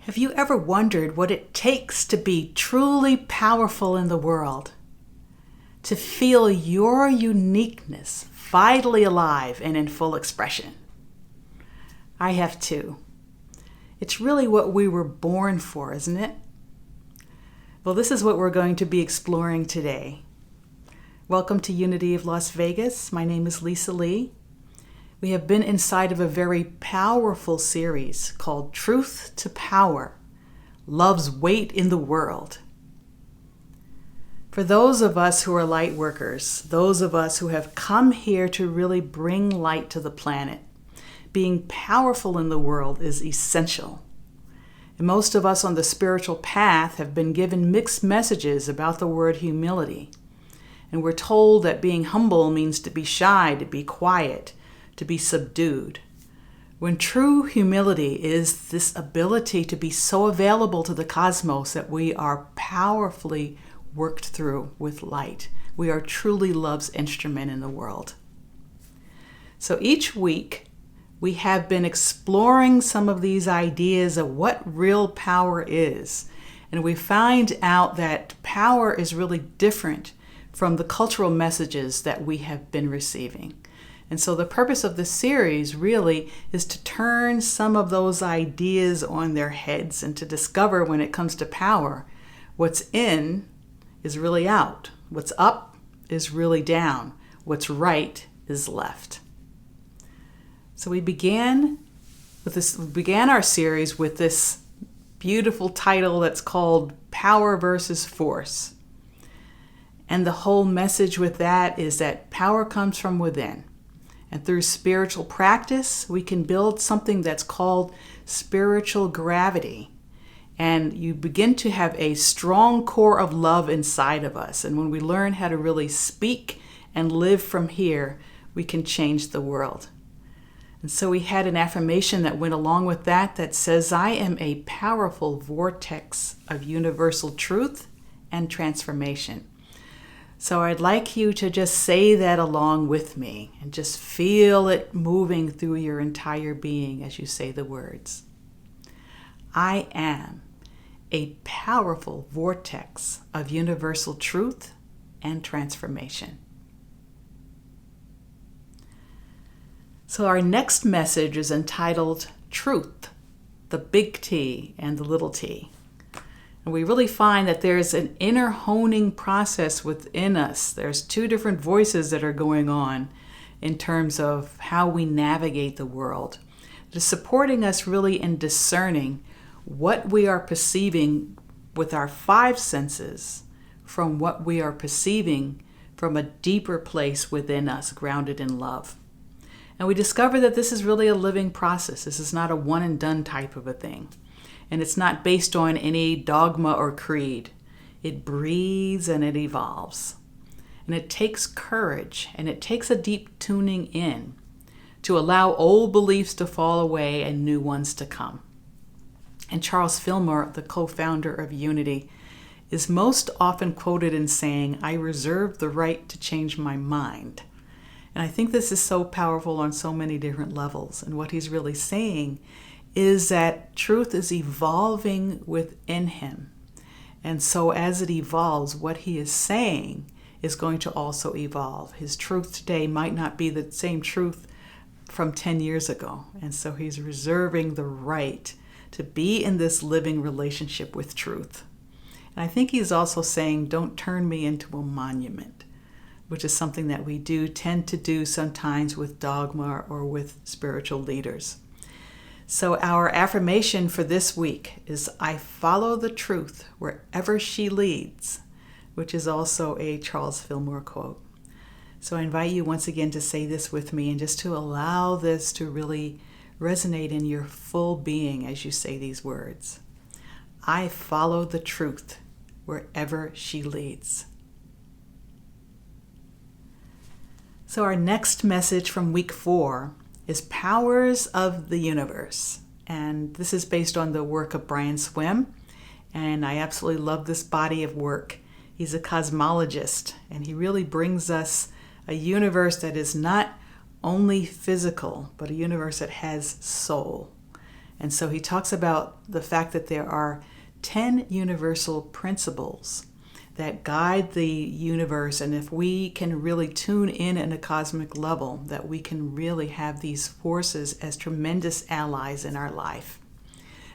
Have you ever wondered what it takes to be truly powerful in the world? To feel your uniqueness vitally alive and in full expression? I have too. It's really what we were born for, isn't it? Well, this is what we're going to be exploring today. Welcome to Unity of Las Vegas. My name is Lisa Lee. We have been inside of a very powerful series called Truth to Power, Love's Weight in the World. For those of us who are light workers, those of us who have come here to really bring light to the planet, being powerful in the world is essential. And most of us on the spiritual path have been given mixed messages about the word humility. And we're told that being humble means to be shy, to be quiet, to be subdued. When true humility is this ability to be so available to the cosmos that we are powerfully worked through with light. We are truly love's instrument in the world. So each week, we have been exploring some of these ideas of what real power is. And we find out that power is really different from the cultural messages that we have been receiving. And so the purpose of this series really is to turn some of those ideas on their heads and to discover when it comes to power, what's in is really out, what's up is really down, what's right is left. So we began our series with this beautiful title that's called Power versus Force. And the whole message with that is that power comes from within. And through spiritual practice, we can build something that's called spiritual gravity. And you begin to have a strong core of love inside of us. And when we learn how to really speak and live from here, we can change the world. And so we had an affirmation that went along with that says, I am a powerful vortex of universal truth and transformation. So I'd like you to just say that along with me and just feel it moving through your entire being as you say the words. I am a powerful vortex of universal truth and transformation. So our next message is entitled Truth, the big T and the little t. And we really find that there's an inner honing process within us. There's two different voices that are going on in terms of how we navigate the world. It is supporting us really in discerning what we are perceiving with our five senses from what we are perceiving from a deeper place within us, grounded in love. And we discover that this is really a living process. This is not a one and done type of a thing. And it's not based on any dogma or creed. It breathes and it evolves. And it takes courage and it takes a deep tuning in to allow old beliefs to fall away and new ones to come. And Charles Fillmore, the co-founder of Unity, is most often quoted in saying, I reserve the right to change my mind. And I think this is so powerful on so many different levels. And what he's really saying is that truth is evolving within him. And so as it evolves, what he is saying is going to also evolve. His truth today might not be the same truth from 10 years ago. And so he's reserving the right to be in this living relationship with truth. And I think he's also saying, don't turn me into a monument, which is something that we tend to do sometimes with dogma or with spiritual leaders. So our affirmation for this week is, I follow the truth wherever she leads, which is also a Charles Fillmore quote. So I invite you once again to say this with me and just to allow this to really resonate in your full being as you say these words. I follow the truth wherever she leads. So our next message from week 4 is Powers of the Universe. And this is based on the work of Brian Swim. And I absolutely love this body of work. He's a cosmologist, and he really brings us a universe that is not only physical, but a universe that has soul. And so he talks about the fact that there are 10 universal principles that guide the universe. And if we can really tune in at a cosmic level, that we can really have these forces as tremendous allies in our life.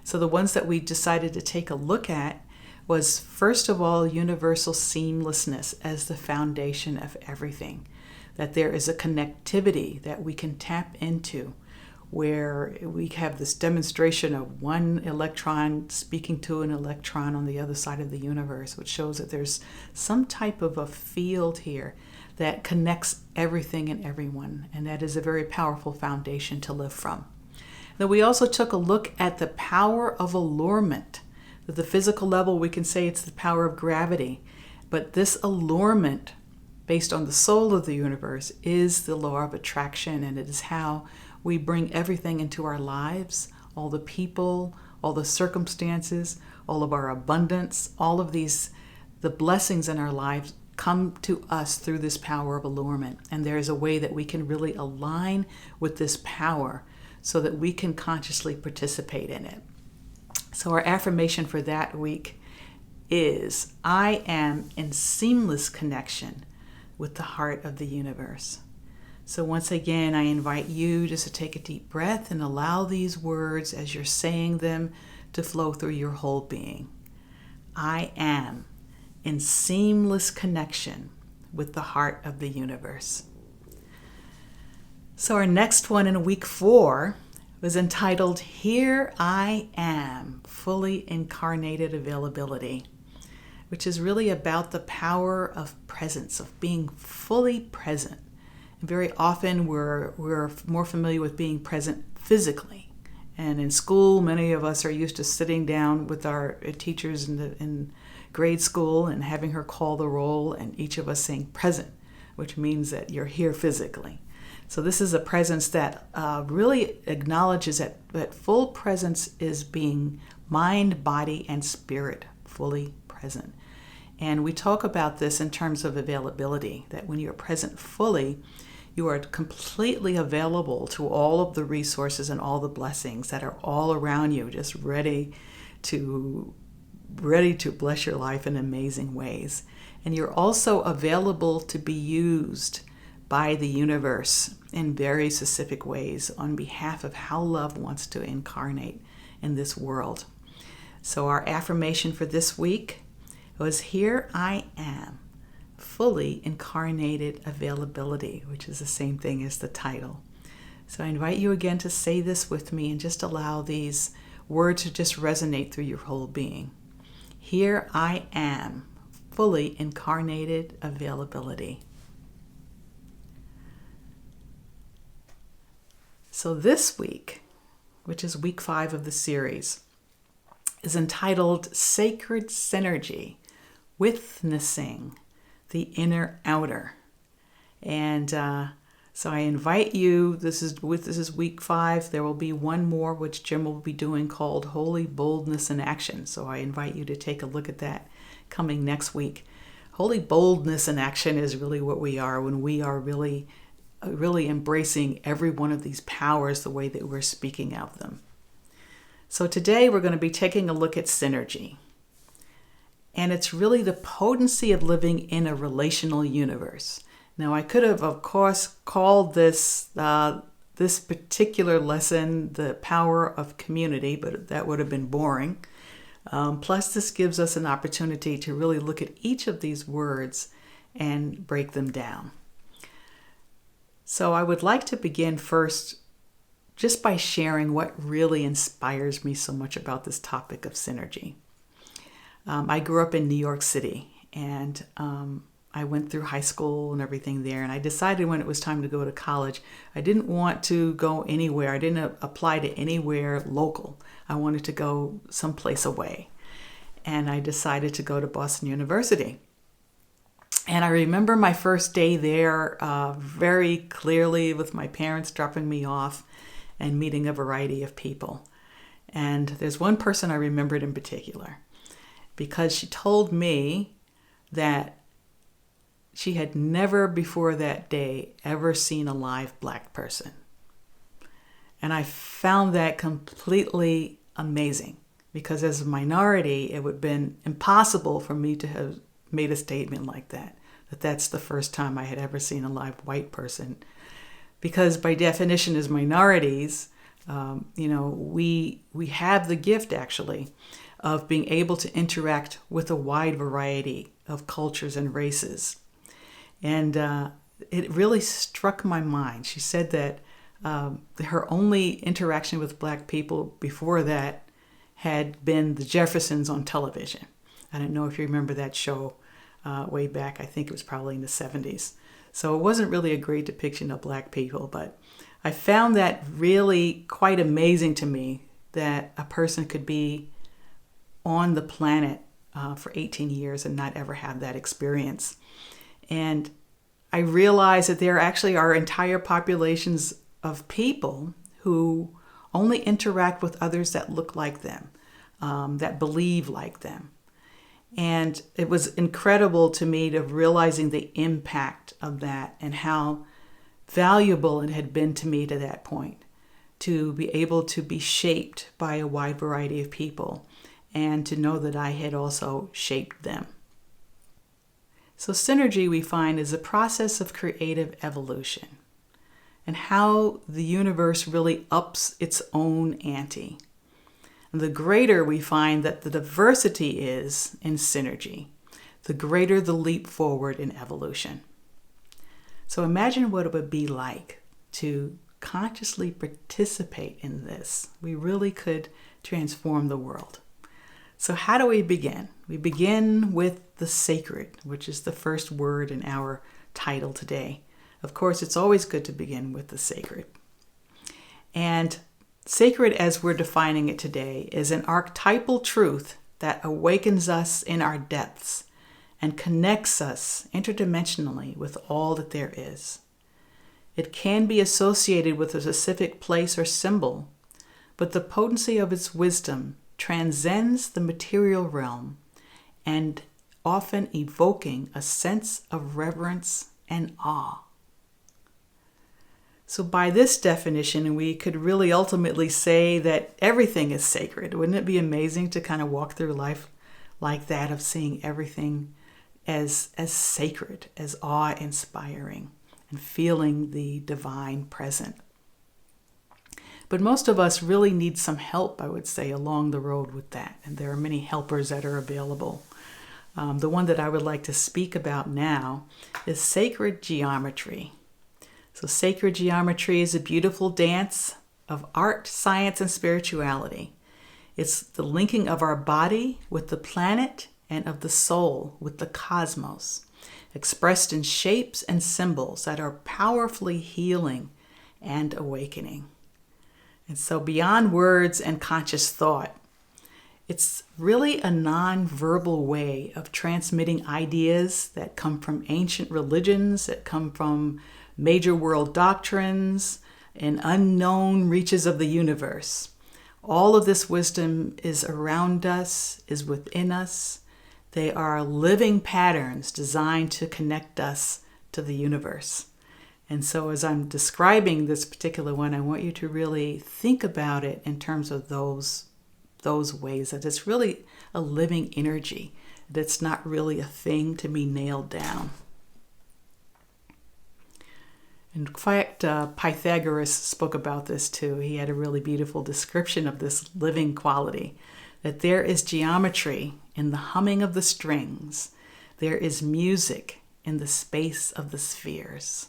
So the ones that we decided to take a look at was, first of all, universal seamlessness as the foundation of everything. That there is a connectivity that we can tap into, where we have this demonstration of one electron speaking to an electron on the other side of the universe, which shows that there's some type of a field here that connects everything and everyone, and that is a very powerful foundation to live from. Then we also took a look at the power of allurement. At the physical level, we can say it's the power of gravity, but this allurement, based on the soul of the universe, is the law of attraction, and it is how we bring everything into our lives, all the people, all the circumstances, all of our abundance, all of these, the blessings in our lives come to us through this power of allurement. And there is a way that we can really align with this power so that we can consciously participate in it. So our affirmation for that week is, I am in seamless connection with the heart of the universe. So once again, I invite you just to take a deep breath and allow these words as you're saying them to flow through your whole being. I am in seamless connection with the heart of the universe. So our next one in week 4 was entitled, Here I Am, Fully Incarnated Availability, which is really about the power of presence, of being fully present. Very often we're more familiar with being present physically. And in school, many of us are used to sitting down with our teachers in grade school and having her call the roll, and each of us saying present, which means that you're here physically. So this is a presence that really acknowledges that full presence is being mind, body, and spirit fully present. And we talk about this in terms of availability, that when you're present fully, you are completely available to all of the resources and all the blessings that are all around you, just ready to bless your life in amazing ways. And you're also available to be used by the universe in very specific ways on behalf of how love wants to incarnate in this world. So our affirmation for this week was, Here I am, fully incarnated availability, which is the same thing as the title. So I invite you again to say this with me and just allow these words to just resonate through your whole being. Here I am, fully incarnated availability. So this week, which is week 5 of the series, is entitled Sacred Synergy, Withnessing, the Inner Outer. And so I invite you, this is week 5. There will be one more, which Jim will be doing, called Holy Boldness in Action. So I invite you to take a look at that coming next week. Holy boldness in action is really what we are when we are really embracing every one of these powers the way that we're speaking out them. So today we're going to be taking a look at synergy. And it's really the potency of living in a relational universe. Now, I could have, of course, called this particular lesson the power of community, but that would have been boring. Plus, this gives us an opportunity to really look at each of these words and break them down. So I would like to begin first just by sharing what really inspires me so much about this topic of synergy. I grew up in New York City, and I went through high school and everything there, and I decided when it was time to go to college, I didn't want to go anywhere. I didn't apply to anywhere local. I wanted to go someplace away, and I decided to go to Boston University. And I remember my first day there very clearly, with my parents dropping me off and meeting a variety of people. And there's one person I remembered in particular, because she told me that she had never before that day ever seen a live black person. And I found that completely amazing because as a minority, it would have been impossible for me to have made a statement like that, that's the first time I had ever seen a live white person. Because by definition, as minorities, we have the gift actually of being able to interact with a wide variety of cultures and races. And it really struck my mind. She said that her only interaction with Black people before that had been the Jeffersons on television. I don't know if you remember that show way back. I think it was probably in the 70s. So it wasn't really a great depiction of Black people, but I found that really quite amazing to me that a person could be on the planet for 18 years and not ever have that experience. And I realized that there actually are entire populations of people who only interact with others that look like them, that believe like them. And it was incredible to me to realizing the impact of that and how valuable it had been to me to that point, to be able to be shaped by a wide variety of people and to know that I had also shaped them. So synergy, we find, is a process of creative evolution and how the universe really ups its own ante. And the greater we find that the diversity is in synergy, the greater the leap forward in evolution. So imagine what it would be like to consciously participate in this. We really could transform the world. So how do we begin? We begin with the sacred, which is the first word in our title today. Of course, it's always good to begin with the sacred. And sacred, as we're defining it today, is an archetypal truth that awakens us in our depths and connects us interdimensionally with all that there is. It can be associated with a specific place or symbol, but the potency of its wisdom transcends the material realm and often evoking a sense of reverence and awe. So by this definition, we could really ultimately say that everything is sacred. Wouldn't it be amazing to kind of walk through life like that, of seeing everything as sacred, as awe-inspiring, and feeling the divine present? But most of us really need some help, I would say, along the road with that. And there are many helpers that are available. The one that I would like to speak about now is sacred geometry. So sacred geometry is a beautiful dance of art, science, and spirituality. It's the linking of our body with the planet and of the soul with the cosmos, expressed in shapes and symbols that are powerfully healing and awakening. And so beyond words and conscious thought, it's really a non-verbal way of transmitting ideas that come from ancient religions, that come from major world doctrines and unknown reaches of the universe. All of this wisdom is around us, is within us. They are living patterns designed to connect us to the universe. And so as I'm describing this particular one, I want you to really think about it in terms of those ways, that it's really a living energy, that it's not really a thing to be nailed down. In fact, Pythagoras spoke about this too. He had a really beautiful description of this living quality, that there is geometry in the humming of the strings. There is music in the space of the spheres.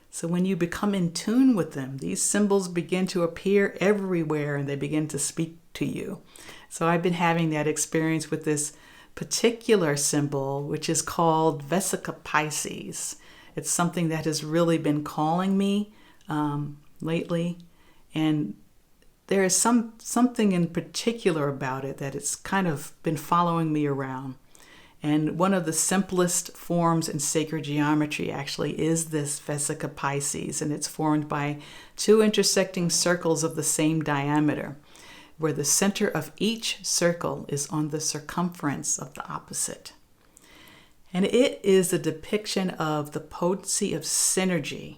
So when you become in tune with them, these symbols begin to appear everywhere and they begin to speak to you. So I've been having that experience with this particular symbol, which is called Vesica Pisces. It's something that has really been calling me lately. And there is something in particular about it that it's kind of been following me around. And one of the simplest forms in sacred geometry actually is this Vesica Pisces. And it's formed by two intersecting circles of the same diameter, where the center of each circle is on the circumference of the opposite. And it is a depiction of the potency of synergy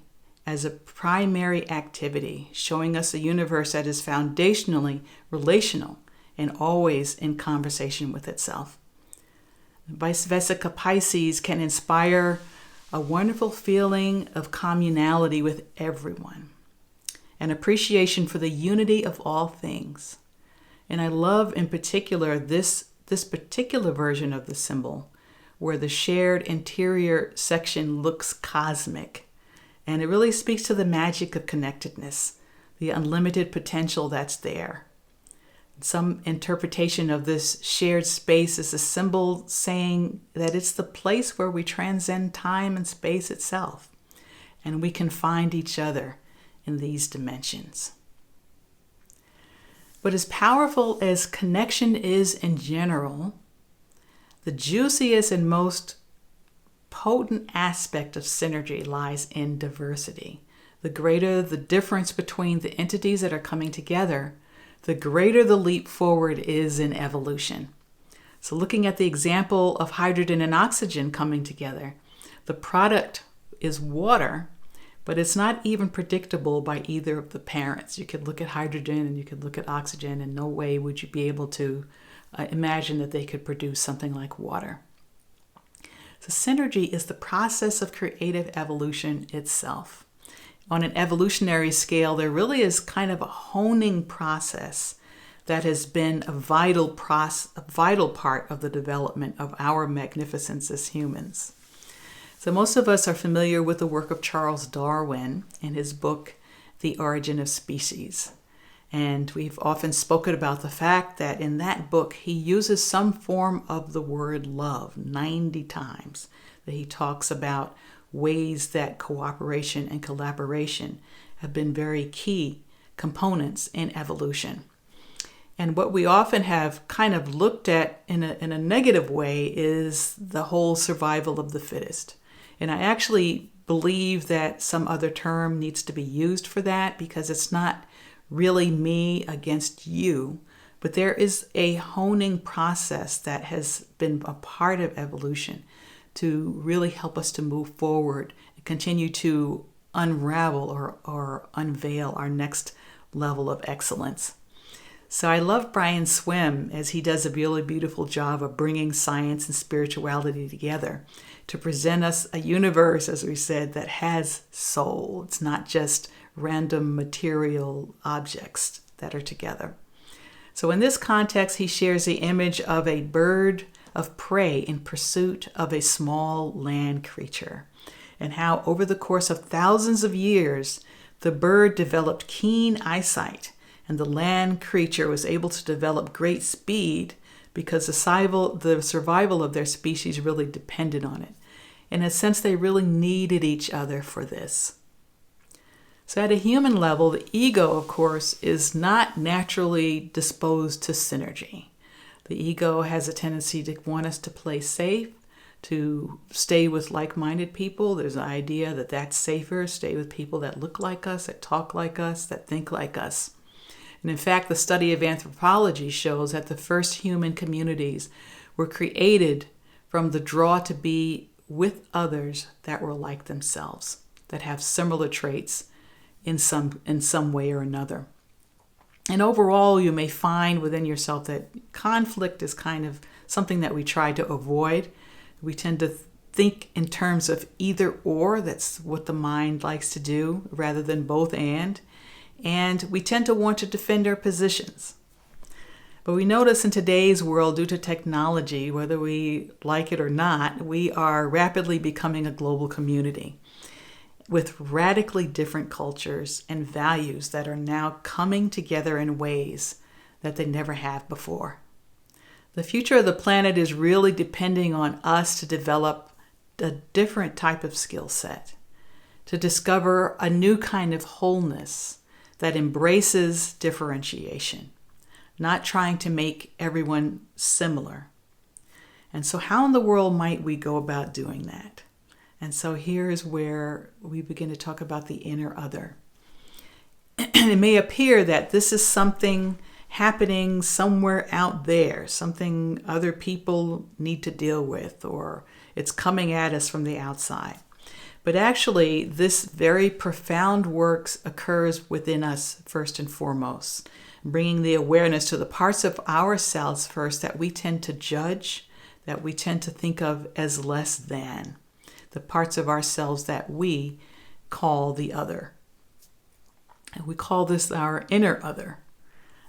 as a primary activity, showing us a universe that is foundationally relational and always in conversation with itself. Vesica Pisces can inspire a wonderful feeling of communality with everyone, an appreciation for the unity of all things. And I love in particular this particular version of the symbol, where the shared interior section looks cosmic. And it really speaks to the magic of connectedness, the unlimited potential that's there. Some interpretation of this shared space is a symbol saying that it's the place where we transcend time and space itself, and we can find each other in these dimensions. But as powerful as connection is in general, the juiciest and most potent aspect of synergy lies in diversity. The greater the difference between the entities that are coming together, the greater the leap forward is in evolution. So looking at the example of hydrogen and oxygen coming together, the product is water, but it's not even predictable by either of the parents. You could look at hydrogen and you could look at oxygen, and no way would you be able to imagine that they could produce something like water. So synergy is the process of creative evolution itself. On an evolutionary scale, there really is kind of a honing process that has been a vital part of the development of our magnificence as humans. So most of us are familiar with the work of Charles Darwin in his book, The Origin of Species. And we've often spoken about the fact that in that book, he uses some form of the word love 90 times, that he talks about ways that cooperation and collaboration have been very key components in evolution. And what we often have kind of looked at in a negative way is the whole survival of the fittest. And I actually believe that some other term needs to be used for that, because it's not really me against you, but there is a honing process that has been a part of evolution to really help us to move forward and continue to unravel or unveil our next level of excellence. So I love Brian Swimme, as he does a really beautiful job of bringing science and spirituality together to present us a universe, as we said, that has soul. It's not just random material objects that are together. So in this context, he shares the image of a bird of prey in pursuit of a small land creature, and how over the course of thousands of years, the bird developed keen eyesight, and the land creature was able to develop great speed because the survival of their species really depended on it. In a sense, they really needed each other for this. So at a human level, the ego, of course, is not naturally disposed to synergy. The ego has a tendency to want us to play safe, to stay with like-minded people. There's an idea that that's safer, stay with people that look like us, that talk like us, that think like us. And in fact, the study of anthropology shows that the first human communities were created from the draw to be with others that were like themselves, that have similar traits in some way or another. And overall, you may find within yourself that conflict is kind of something that we try to avoid. We tend to think in terms of either or. That's what the mind likes to do, rather than both and. And we tend to want to defend our positions. But we notice in today's world, due to technology, whether we like it or not, we are rapidly becoming a global community with radically different cultures and values that are now coming together in ways that they never have before. The future of the planet is really depending on us to develop a different type of skill set, to discover a new kind of wholeness that embraces differentiation, not trying to make everyone similar. And so how in the world might we go about doing that? And so here's where we begin to talk about the inner other. It may appear that this is something happening somewhere out there, something other people need to deal with, or it's coming at us from the outside. But actually, this very profound work occurs within us first and foremost, bringing the awareness to the parts of ourselves first that we tend to judge, that we tend to think of as less than, the parts of ourselves that we call the other. And we call this our inner other.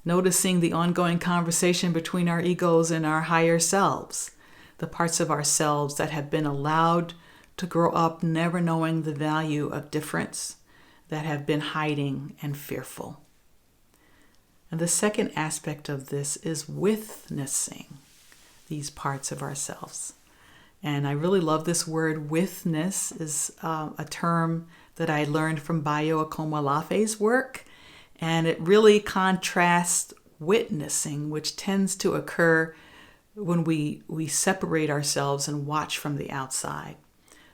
Noticing the ongoing conversation between our egos and our higher selves, the parts of ourselves that have been allowed to grow up never knowing the value of difference, that have been hiding and fearful. And the second aspect of this is withnessing these parts of ourselves. And I really love this word. Withness is a term that I learned from Bayo Akomolafe's work. And it really contrasts witnessing, which tends to occur when we separate ourselves and watch from the outside.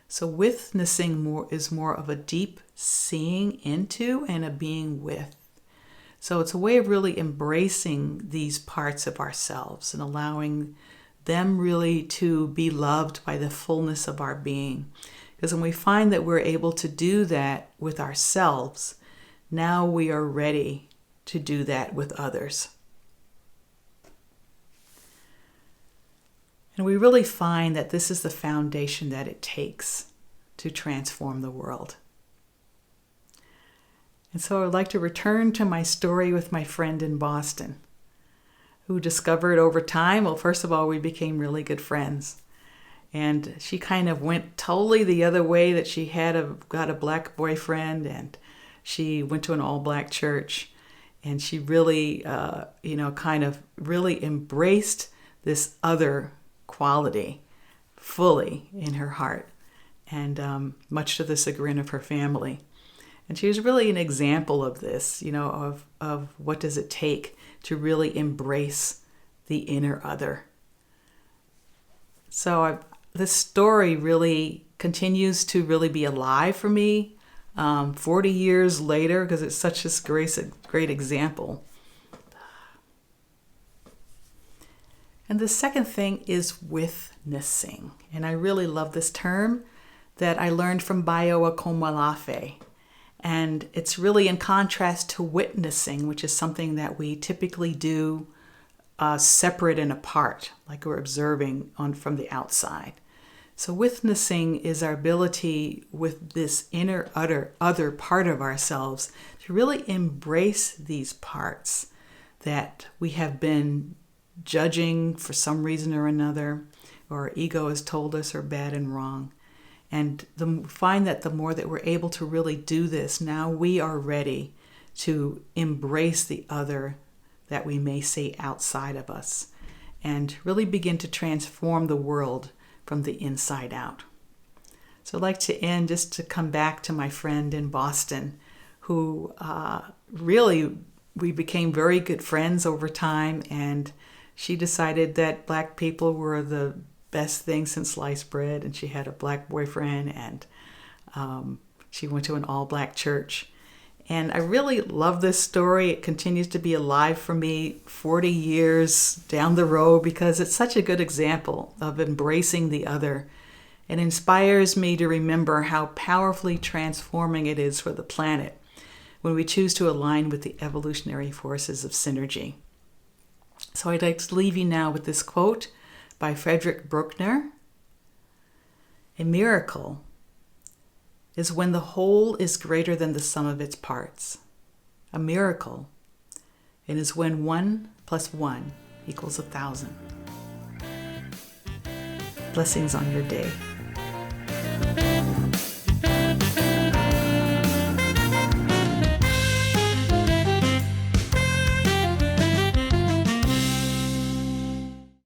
So witnessing is more of a deep seeing into and a being with. So it's a way of really embracing these parts of ourselves and allowing them really to be loved by the fullness of our being. Because when we find that we're able to do that with ourselves, now we are ready to do that with others. And we really find that this is the foundation that it takes to transform the world. And so I would like to return to my story with my friend in Boston, who discovered over time, well, first of all, we became really good friends. And she kind of went totally the other way, that she got a black boyfriend, and she went to an all-black church, and she really, kind of really embraced this other quality fully in her heart, and much to the chagrin of her family. And she was really an example of this, of what does it take to really embrace the inner other. So this story really continues to really be alive for me 40 years later, because it's such a great example. And the second thing is withnessing. And I really love this term that I learned from Bayo Akomolafe. And it's really in contrast to witnessing, which is something that we typically do separate and apart, like we're observing from the outside. So witnessing is our ability with this inner other part of ourselves to really embrace these parts that we have been judging for some reason or another, or our ego has told us are bad and wrong. And find that the more that we're able to really do this, now we are ready to embrace the other that we may see outside of us and really begin to transform the world from the inside out. So I'd like to end just to come back to my friend in Boston, who really, we became very good friends over time, and she decided that black people were the best thing since sliced bread, and she had a black boyfriend, and she went to an all-black church. And I really love this story. It continues to be alive for me 40 years down the road, because it's such a good example of embracing the other. It inspires me to remember how powerfully transforming it is for the planet when we choose to align with the evolutionary forces of synergy. So I'd like to leave you now with this quote by Frederick Bruckner. A miracle is when the whole is greater than the sum of its parts. A miracle, it is when 1 + 1 = 1,000. Blessings on your day.